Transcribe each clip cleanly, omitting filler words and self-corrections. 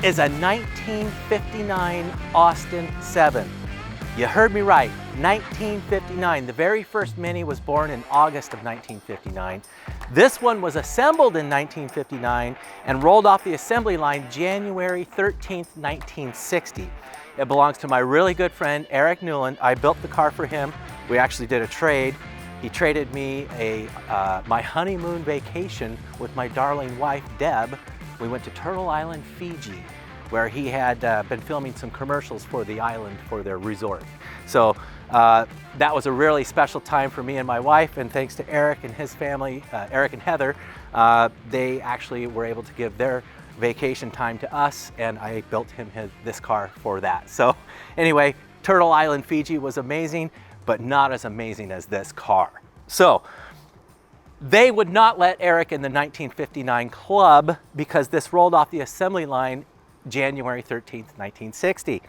is a 1959 Austin 7. You heard me right, 1959. The very first Mini was born in August of 1959. This one was assembled in 1959 and rolled off the assembly line January 13th, 1960. It belongs to my really good friend, Eric Newland. I built the car for him. We actually did a trade. He traded me my honeymoon vacation with my darling wife, Deb. We went to Turtle Island, Fiji, where he had been filming some commercials for the island for their resort. So that was a really special time for me and my wife, and thanks to Eric and his family, Eric and Heather, they actually were able to give their vacation time to us, and I built him this car for that. So anyway, Turtle Island, Fiji was amazing, but not as amazing as this car. So they would not let Eric in the 1959 club because this rolled off the assembly line January 13th, 1960.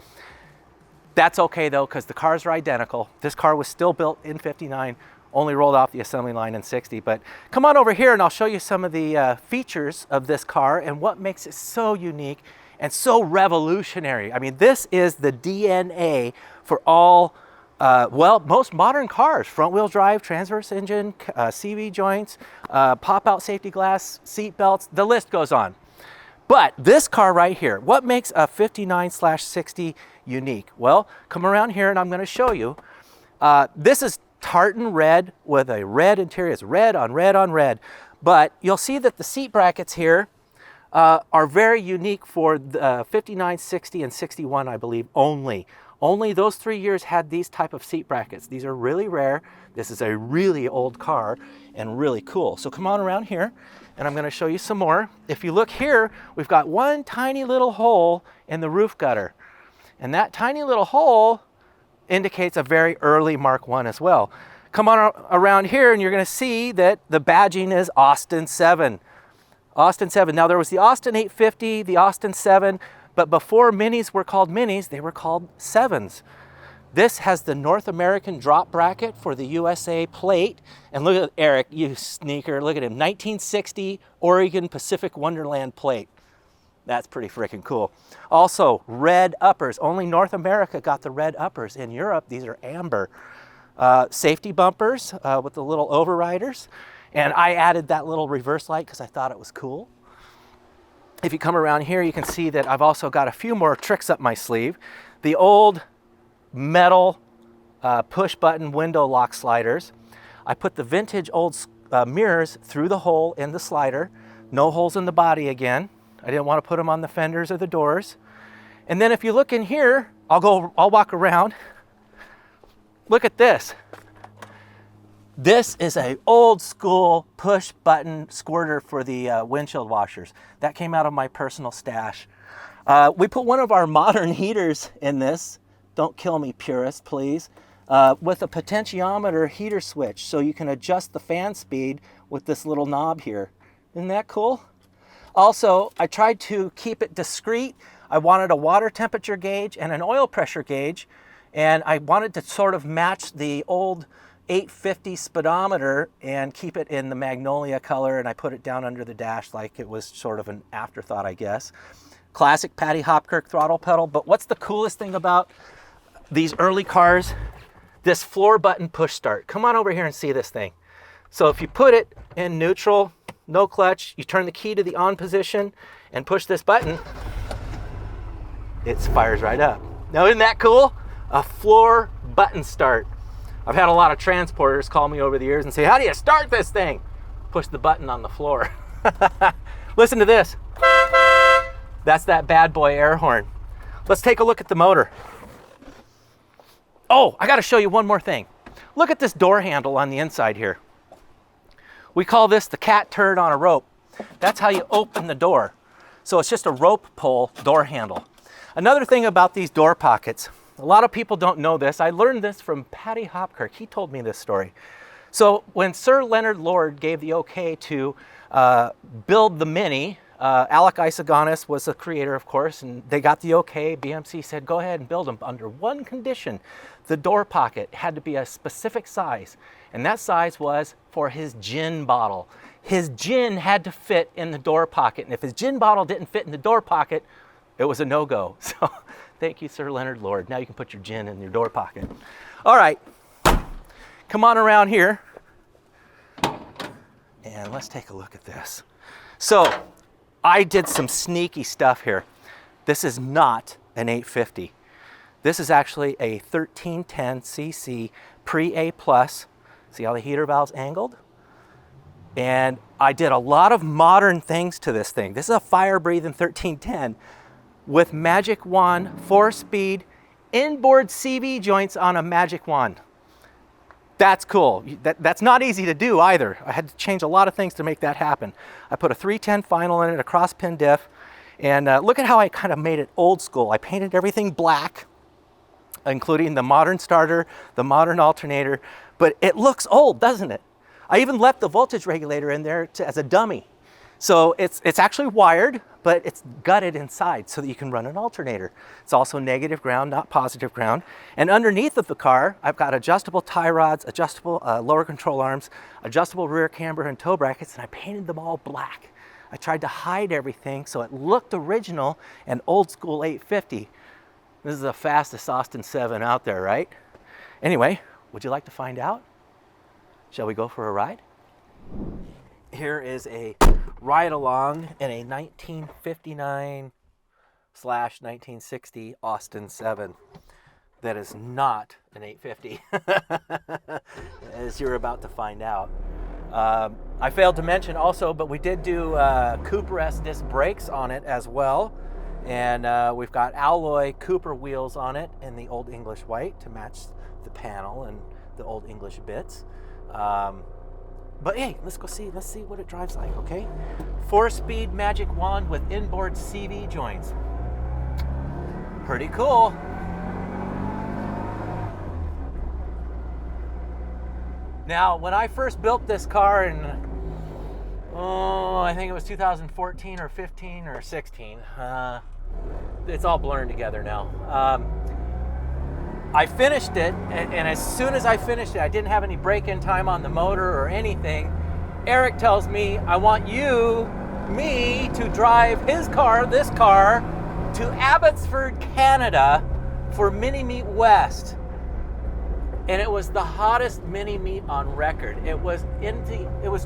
That's okay though, because the cars are identical. This car was still built in 59, only rolled off the assembly line in 60. But come on over here and I'll show you some of the features of this car and what makes it so unique and so revolutionary. I mean, this is the DNA for all, well, most modern cars: front-wheel drive, transverse engine, CV joints, pop-out safety glass, seat belts, the list goes on. But this car right here, what makes a 59/60 unique? Well, come around here and I'm going to show you. This is tartan red with a red interior. It's red on red on red. But you'll see that the seat brackets here are very unique for the 59, 60, and 61, I believe, only. Only those 3 years had these type of seat brackets. These are really rare. This is a really old car and really cool. So come on around here and I'm going to show you some more. If you look here, we've got one tiny little hole in the roof gutter. And that tiny little hole indicates a very early Mark I as well. Come on around here and you're going to see that the badging is Austin 7. Austin 7. Now there was the Austin 850, the Austin 7, but before Minis were called Minis, they were called 7s. This has the North American drop bracket for the USA plate. And look at Eric, you sneaker, look at him. 1960 Oregon Pacific Wonderland plate. That's pretty freaking cool. Also, red uppers. Only North America got the red uppers. In Europe, these are amber. Safety bumpers with the little overriders. And I added that little reverse light because I thought it was cool. If you come around here, you can see that I've also got a few more tricks up my sleeve. The old metal push button window lock sliders. I put the vintage old mirrors through the hole in the slider. No holes in the body again. I didn't want to put them on the fenders or the doors. And then if you look in here, I'll walk around. Look at this. This is an old school push button squirter for the windshield washers. That came out of my personal stash. We put one of our modern heaters in this. Don't kill me, purists, please. With a potentiometer heater switch, so you can adjust the fan speed with this little knob here. Isn't that cool? Also, I tried to keep it discreet. I wanted a water temperature gauge and an oil pressure gauge, and I wanted to sort of match the old 850 speedometer and keep it in the magnolia color, and I put it down under the dash like it was sort of an afterthought, I guess. Classic Patty Hopkirk throttle pedal. But what's the coolest thing about these early cars? This floor button push start. Come on over here and see this thing. So if you put it in neutral, no clutch, you turn the key to the on position and push this button, it fires right up. Now, isn't that cool? A floor button start. I've had a lot of transporters call me over the years and say, how do you start this thing? Push the button on the floor. Listen to this. That's that bad boy air horn. Let's take a look at the motor. Oh, I got to show you one more thing. Look at this door handle on the inside here. We call this the cat turd on a rope. That's how you open the door. So it's just a rope pull door handle. Another thing about these door pockets, a lot of people don't know this. I learned this from Patty Hopkirk. He told me this story. So when Sir Leonard Lord gave the okay to build the Mini, Alec Isogonis was the creator, of course, and they got the okay. BMC said, go ahead and build them under one condition. The door pocket had to be a specific size, and that size was for his gin bottle. His gin had to fit in the door pocket, and if his gin bottle didn't fit in the door pocket, It was a no-go. So thank you, Sir Leonard Lord. Now you can put your gin in your door pocket. All right, come on around here. And let's take a look at this. So I did some sneaky stuff here. This is not an 850. This is actually a 1310cc pre-A+. See how the heater valve's angled? And I did a lot of modern things to this thing. This is a fire-breathing 1310 with Magic Wand, 4-speed, inboard CV joints on a Magic Wand. That's cool. That's not easy to do either. I had to change a lot of things to make that happen. I put a 310 final in it, a cross pin diff, and look at how I kind of made it old school. I painted everything black, including the modern starter, the modern alternator, but it looks old, doesn't it? I even left the voltage regulator in there as a dummy. So it's actually wired, but it's gutted inside so that you can run an alternator. It's also negative ground, not positive ground. And underneath of the car, I've got adjustable tie rods, adjustable lower control arms, adjustable rear camber and toe brackets, and I painted them all black. I tried to hide everything so it looked original and old school 850. This is the fastest Austin 7 out there, right? Anyway, would you like to find out? Shall we go for a ride? Here is a ride along in a 1959/1960 Austin 7 that is not an 850, as you're about to find out. I failed to mention also, but we did do Cooper S disc brakes on it as well. And we've got alloy Cooper wheels on it in the Old English white to match the panel and the Old English bits. But hey, let's see what it drives like, okay? 4-speed Magic Wand with inboard CV joints. Pretty cool. Now, when I first built this car in, I think it was 2014 or 15 or 16. It's all blurring together now. I finished it, and as soon as I finished it, I didn't have any break-in time on the motor or anything. Eric tells me, I want me to drive his car, this car, to Abbotsford, Canada for Mini Meet West. And it was the hottest mini meet on record. It was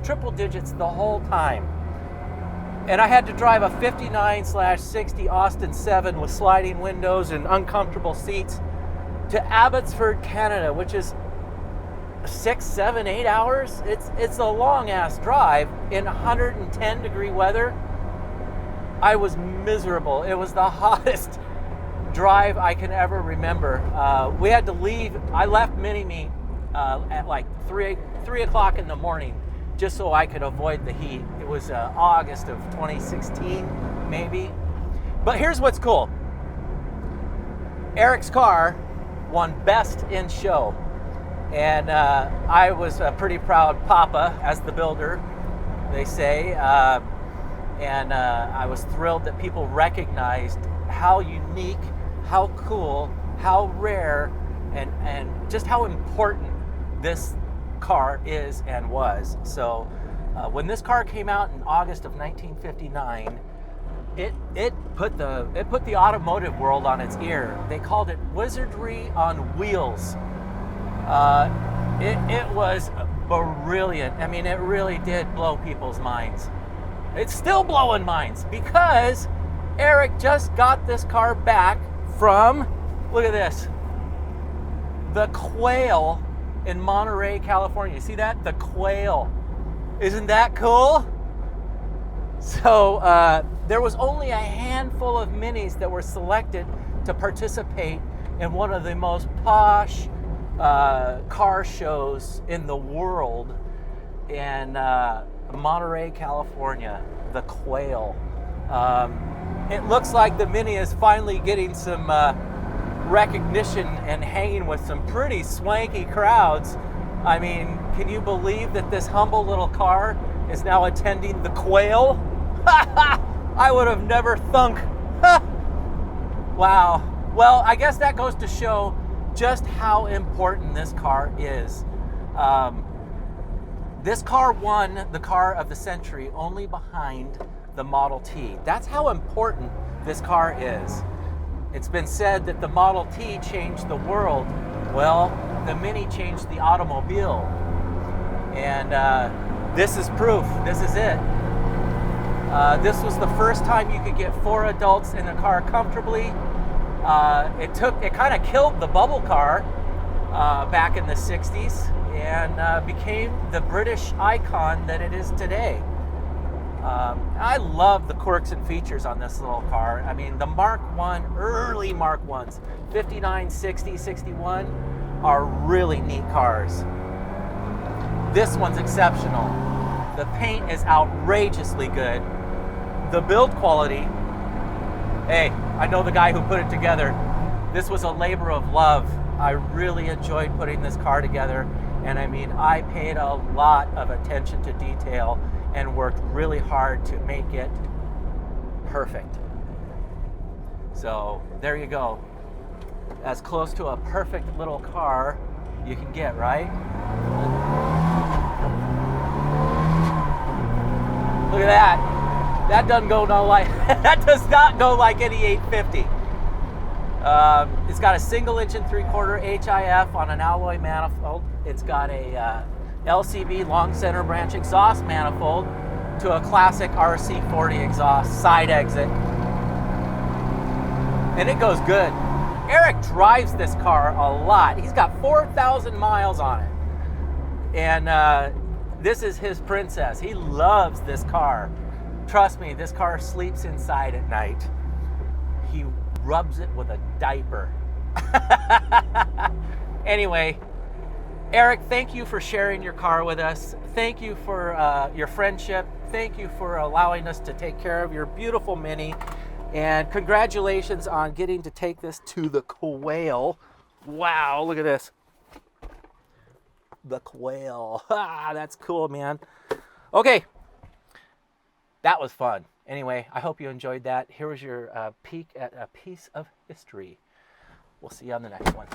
triple digits the whole time. And I had to drive a 59/60 Austin 7 with sliding windows and uncomfortable seats to Abbotsford, Canada, which is 6, 7, 8 hours. It's a long ass drive in 110 degree weather. I was miserable. It was the hottest drive I can ever remember. We had to leave. I left Mini Meet at like 3 o'clock in the morning just so I could avoid the heat. It was August of 2016, maybe. But here's what's cool. Eric's car won Best in Show. And I was a pretty proud papa as the builder, they say. And I was thrilled that people recognized how unique, how cool, how rare, and just how important this car is and was. So when this car came out in August of 1959, it put the automotive world on its ear. They called it wizardry on wheels. It was brilliant. I mean, it really did blow people's minds. It's still blowing minds because Eric just got this car back from, look at this, the Quail in Monterey, California. You see that? The Quail. Isn't that cool? So there was only a handful of minis that were selected to participate in one of the most posh car shows in the world in Monterey, California, the Quail. It looks like the Mini is finally getting some recognition and hanging with some pretty swanky crowds. I mean, can you believe that this humble little car is now attending the Quail? I would have never thunk. Wow. Well, I guess that goes to show just how important this car is. This car won the car of the century only behind the Model T. That's how important this car is. It's been said that the Model T changed the world. Well, the Mini changed the automobile. And this is proof. This is it. This was the first time you could get 4 adults in a car comfortably. It kind of killed the bubble car back in the 60s and became the British icon that it is today. I love the quirks and features on this little car. I mean, the Mark 1, early Mark 1s, 59, 60, 61, are really neat cars. This one's exceptional. The paint is outrageously good. The build quality, hey, I know the guy who put it together. This was a labor of love. I really enjoyed putting this car together. And I mean, I paid a lot of attention to detail and worked really hard to make it perfect. So there you go. As close to a perfect little car you can get, right? Look at that. That doesn't go no like that does not go like any 850. It's got a single inch and 3/4 HIF on an alloy manifold. It's got a LCB long center branch exhaust manifold to a classic RC40 exhaust side exit. And it goes good. Eric drives this car a lot. He's got 4,000 miles on it. And this is his princess. He loves this car. Trust me, this car sleeps inside at night. He rubs it with a diaper. Anyway, Eric, thank you for sharing your car with us. Thank you for your friendship. Thank you for allowing us to take care of your beautiful Mini. And congratulations on getting to take this to the Quail. Wow, look at this. The Quail. Ah, that's cool, man. Okay, that was fun. Anyway, I hope you enjoyed that. Here was your peek at a piece of history. We'll see you on the next one.